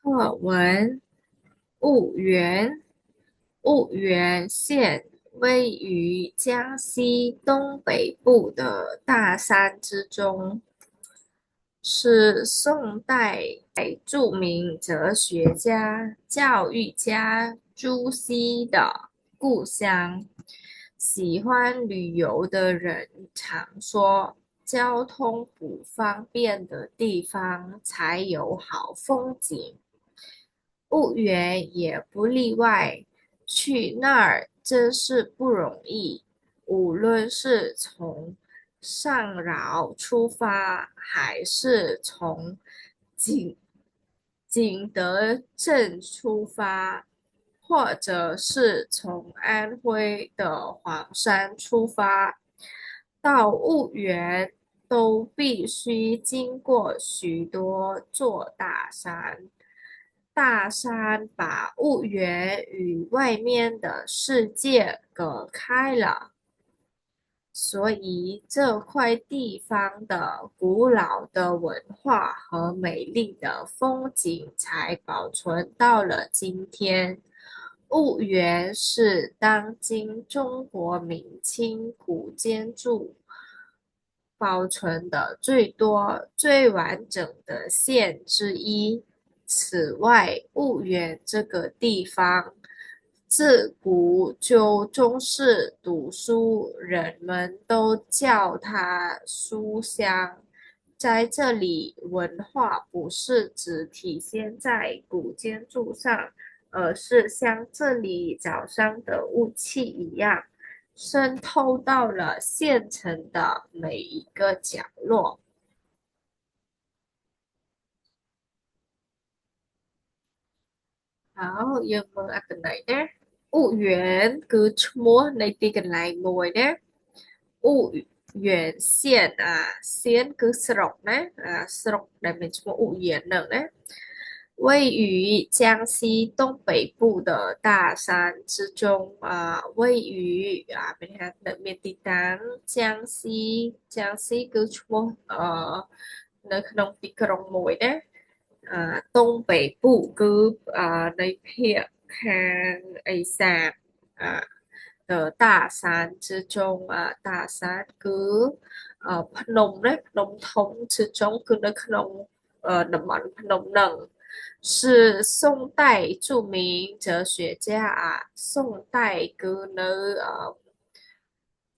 课文婺源，婺源县位于江西东北部的大山之中，是宋代著名哲学家、教育家朱熹的故乡。喜欢旅游的人常说，交通不方便的地方才有好风景。婺源也不例外，去那儿真是不容易。无论是从上饶出发，还是从景景德镇出发，或者是从安徽的黄山出发，到婺源都必须经过许多座大山。大山把婺源与外面的世界隔开了，所以这块地方的古老的文化和美丽的风景才保存到了今天。婺源是当今中国明清古建筑保存的最多、最完整的县之一。此外，婺源这个地方自古就重视读书，人们都叫它书香。在这里，文化不是只体现在古建筑上，而是像这里早上的雾气一样，渗透到了县城的每一个角落。好, giờ mừng anh tình này nhé. U Yuen cứ mua này đi gần lại ngồi nhé. U Yuen Xiên Xiên cứ sọc nhé. Sọc để mình mua U Yuen nữa nhé. 位于江西东北部的大山之中位于bên hàng miền Tây Tán 江西 cứ mua nơiក្នុងទីក្រុងមួយណា东北部គឺในភាគខាងឦសាន的大山之中大山គឺភ្នំណាភ្នំធំ之中គឺនៅក្នុងតំបន់ភ្នំនឹង是宋代著名哲学家宋代គឺនៅ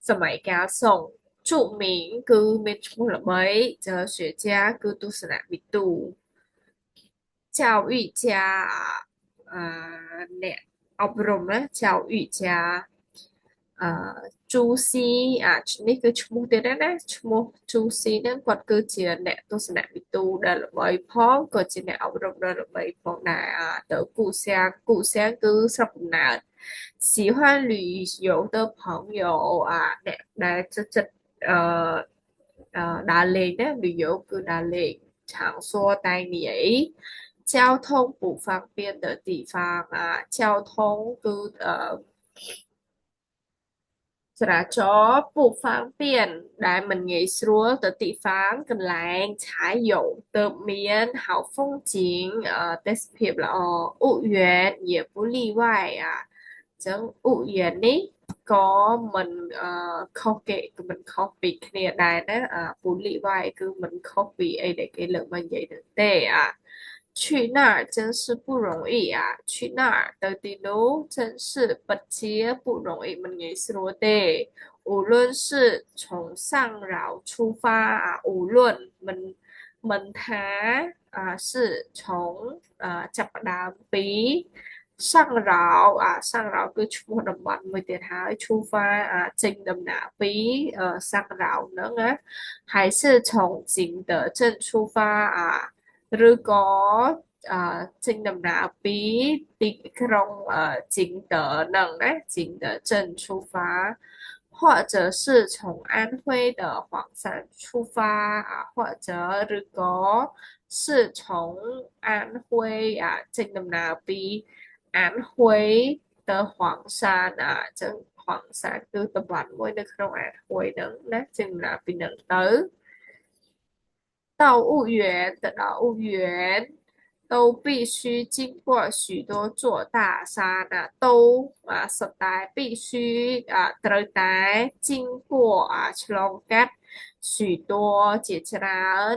សម័យកាល宋著名គឺមានឈ្មោះល្បី哲学家គឺទស្សនវិទូ教育家អ្នកអប់រំណា教育家ជូស៊ីនេះគឺឈ្មោះទៀតណាឈ្មោះជូស៊ីហ្នឹងគាត់គឺជាអ្នកទស្សនវិទូដែលល្បីផងក៏ជាអ្នកអប់រំដ៏ល្បីផងដែរទៅ故乡គឺស្រុកកំណើត喜欢旅游的朋友អ្នកដែលចិត្ត打雷呢，旅游គឺ打雷场所带你交通不方便的地方交通គឺចរាចរណ៍不方便ដែលមិនងាយស្រួលទៅទីហ្វាងកន្លែងឆាយ有ទើបមានហៅ风景ទេសភាពល្អឧយន也不例外ចឹងឧយននេះក៏មិនខុសគេគឺមិនខុសពីគ្នាដែរណាពូលីវ៉ៃគឺមិនខុសពីអីដែលគេលើកមកនិយាយនឹងទេ去那儿真是不容易去那儿的地路真是不接不容易มันง่ายสโ的无论是从上饶出发无论มันท้是从ចាប់ផ្ដើមពីសង្រោសង្រោគឺឈ្មោះតំបន់មួយទៀតហើយឈូហ្វាចេញដំណើរពីសង្រោហ្នឹងណា还是从景德镇出发ឬក៏ចេញដំណើរពីទីក្រុង景德នឹងណា景德镇出发或者是从安徽的黄山出发或者ឬក៏是从安徽ចេញដំណើរពី安徽的黄山ចឹង黄山គឺតំបន់មួយនៅក្នុង安徽ហ្នឹងណាចេញដំណើរពីហ្នឹងទៅ到婺源，等到婺源都必须经过许多座大山都实在必须ត្រូវតែ经过ឆ្លងកាត់许多ជាច្រើន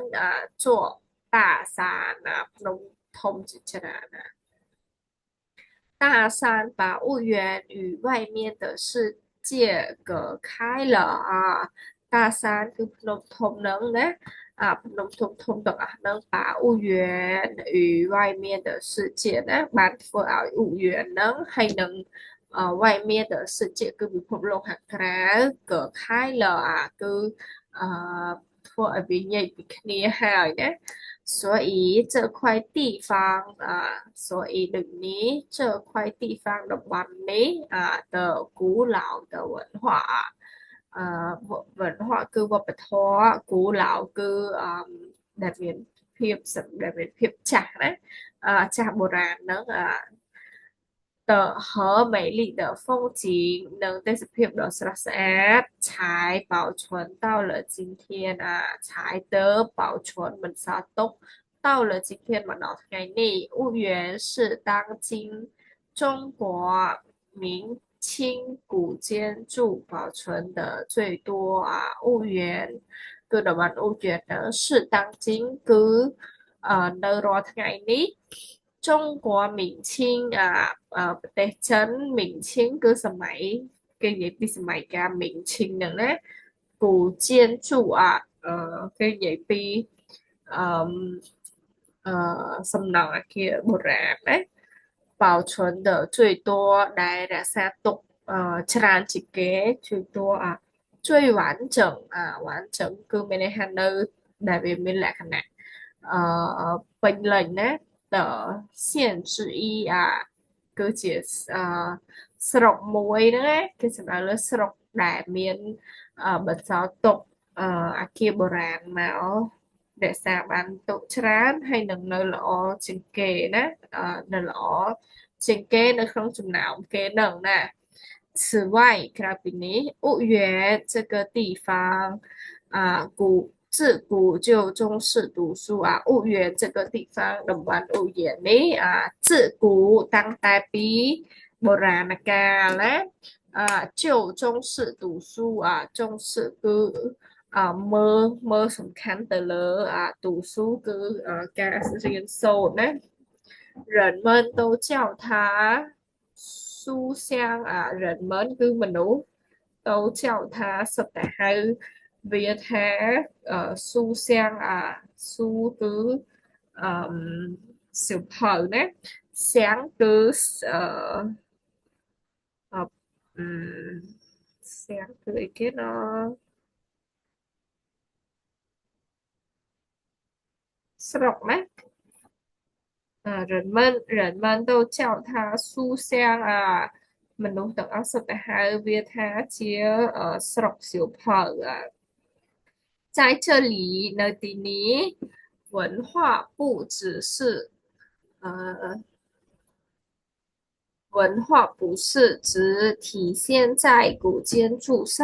座大山ភ្នំធំជាច្រើន大山把物园与外面的世界隔开了大山คือพนมทมនឹងណាพนมทมធំទាំងអស់នឹង把物园与外面的世界ណាបានធ្វើឲ្យ物园នឹងហើយនឹង外面的世界គឺពិភពលោកខាងក្រៅក៏开了គឺធ្វើឲ្យវាញែកពីគ្នាហើយណា所以这块地方所以等于这块地方的完美的古老的文化文化គឺវប្បធម៌គូឡៅគឺដែលមានភាពចាស់ណាចាស់បុរាណហ្នឹង的和美丽的风景能ទេសភាពដ៏ស្រស់ស្អាត才保存到了今天才得保存មិនសល់ទុក到了今天មកដល់ថ្ងៃនេះ婺源是当今中国明清古建筑保存的最多婺源គឺតំបន់婺源是当今គឺនៅរាល់ថ្ងៃនេះ中国明清ប្រទេសចិន明清គឺសម័យគេនិយាយពីសម័យកាល明清ហ្នឹងណា古建筑គេនិយាយពីអឺសំណង់អគារបុរាណណា保存的最多ដែលរក្សាទុកច្រើនជាងគេ最多最完整完整គឺមានន័យថានៅដែលវាមានលក្ខណៈពេញលេញណា的县之一គឺជាស្រុកមួយហ្នឹងណាគេសំដៅលើស្រុកដែលមានបន្សល់ទុកអគារបុរាណមករក្សាបានទុកច្រើនហើយនឹងនៅល្អជាងគេណានៅល្អជាងគេនៅក្នុងចំណោមគេហ្នឹងណា此外，ក្រៅពីនេះ婺源这个地方自古就重视读书婺源这个地方តំបន់婺源នេះ自古តាំងតែពីបុរាណកាលណា就重视读书重视គឺមើលសំខាន់ទៅលើ读书គឺការរៀនសូត្រណា人们都叫它书香人们គឺមនុស្ស都叫它សុទ្ធតែហៅវាថាស៊ូសៀងស៊ូគឺសៀវភៅណាសៀងគឺសៀងគឺអីគេណស្រុកណា人们都叫它书香មនុស្សទាំងអស់សុទ្ធតែហៅវាថាជាស្រុកសៀវភៅ在这里នៅទីនេះ文化不只是文化不是只体现在古建筑上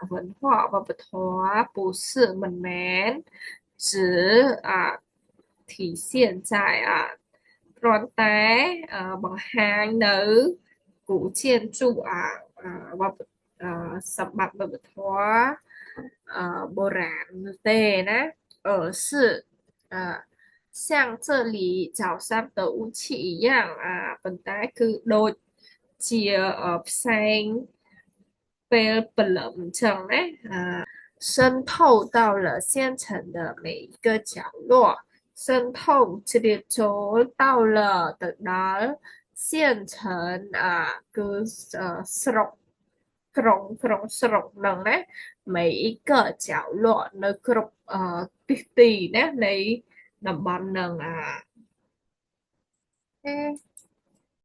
文化វប្បធម៌不是មិនមែន只体现在គ្រាន់តែបង្ហាញនៅ古建筑សម្បត្តិវប្បធម៌បុរាណទេណា是像这里早上的雾气一样ប៉ុន្តែគឺដូចជាផ្សែងពេលព្រលឹមអញ្ចឹងណា渗透到了县城的每一个角落渗透ជ្រាបចូល到了ទៅដល់县城គឺស្រុកក្រុងស្រុកហ្នឹងណា每一个角落នៅគ្រប់ទិសទីណានៃតំបន់ហ្នឹង